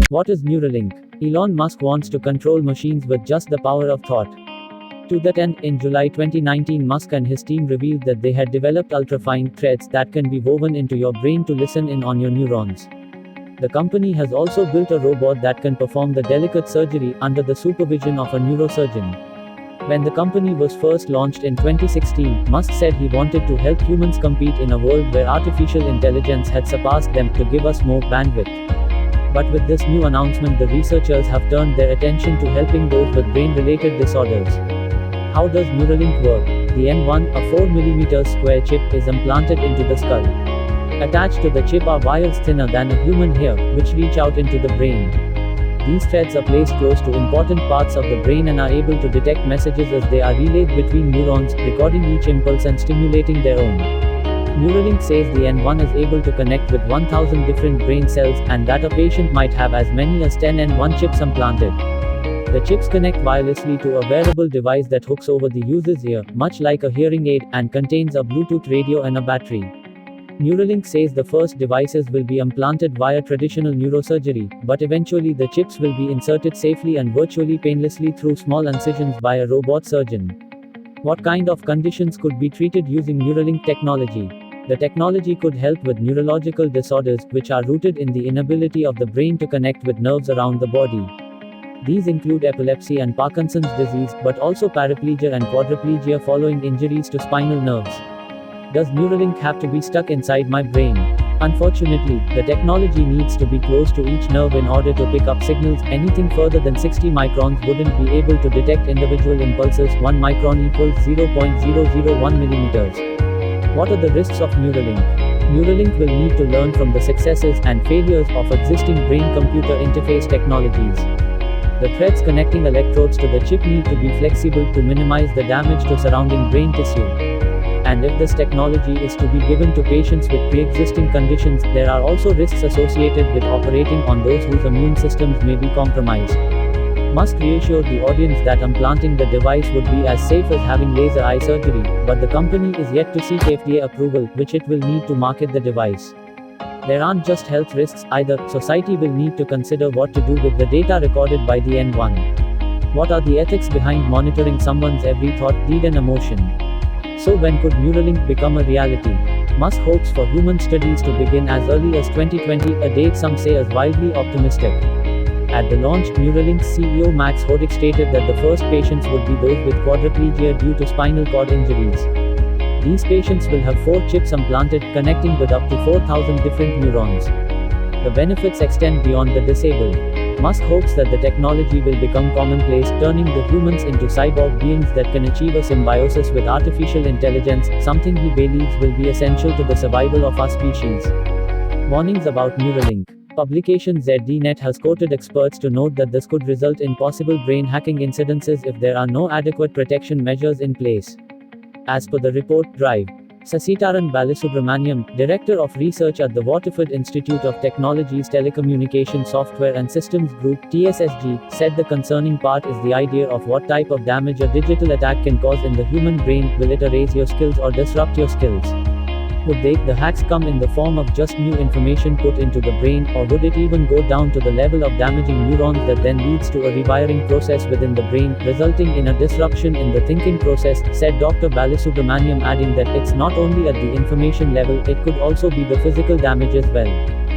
What is Neuralink? Elon Musk wants to control machines with just the power of thought. To that end, in July 2019, Musk and his team revealed that they had developed ultrafine threads that can be woven into your brain to listen in on your neurons. The company has also built a robot that can perform the delicate surgery under the supervision of a neurosurgeon. When the company was first launched in 2016, Musk said he wanted to help humans compete in a world where artificial intelligence had surpassed them to give us more bandwidth. But with this new announcement, the researchers have turned their attention to helping those with brain-related disorders. How does Neuralink work? The N1, a 4mm square chip, is implanted into the skull. Attached to the chip are wires thinner than a human hair, which reach out into the brain. These threads are placed close to important parts of the brain and are able to detect messages as they are relayed between neurons, recording each impulse and stimulating their own. Neuralink says the N1 is able to connect with 1,000 different brain cells, and that a patient might have as many as 10 N1 chips implanted. The chips connect wirelessly to a wearable device that hooks over the user's ear, much like a hearing aid, and contains a Bluetooth radio and a battery. Neuralink says the first devices will be implanted via traditional neurosurgery, but eventually the chips will be inserted safely and virtually painlessly through small incisions by a robot surgeon. What kind of conditions could be treated using Neuralink technology? The technology could help with neurological disorders, which are rooted in the inability of the brain to connect with nerves around the body. These include epilepsy and Parkinson's disease, but also paraplegia and quadriplegia following injuries to spinal nerves. Does Neuralink have to be stuck inside my brain? Unfortunately, the technology needs to be close to each nerve in order to pick up signals. Anything further than 60 microns wouldn't be able to detect individual impulses. 1 micron equals 0.001 millimeters. What are the risks of Neuralink? Neuralink will need to learn from the successes and failures of existing brain-computer interface technologies. The threads connecting electrodes to the chip need to be flexible to minimize the damage to surrounding brain tissue. And if this technology is to be given to patients with pre-existing conditions, there are also risks associated with operating on those whose immune systems may be compromised. Musk reassured the audience that implanting the device would be as safe as having laser eye surgery, but the company is yet to seek FDA approval, which it will need to market the device. There aren't just health risks either. Society will need to consider what to do with the data recorded by the N1. What are the ethics behind monitoring someone's every thought, deed and emotion? So when could Neuralink become a reality? Musk hopes for human studies to begin as early as 2020, a date some say is wildly optimistic. At the launch, Neuralink's CEO Max Hodick stated that the first patients would be those with quadriplegia due to spinal cord injuries. These patients will have 4 chips implanted, connecting with up to 4,000 different neurons. The benefits extend beyond the disabled. Musk hopes that the technology will become commonplace, turning the humans into cyborg beings that can achieve a symbiosis with artificial intelligence, something he believes will be essential to the survival of our species. Warnings about Neuralink. Publication ZDNet has quoted experts to note that this could result in possible brain hacking incidences if there are no adequate protection measures in place. As per the report, Drive. Sasitaran Balasubramaniam, Director of Research at the Waterford Institute of Technology's Telecommunication Software and Systems Group, TSSG, said the concerning part is the idea of what type of damage a digital attack can cause in the human brain. Will it erase your skills or disrupt your skills? Would the hacks come in the form of just new information put into the brain, or would it even go down to the level of damaging neurons that then leads to a rewiring process within the brain, resulting in a disruption in the thinking process, said Dr. Balasubramaniam, adding that it's not only at the information level, it could also be the physical damage as well.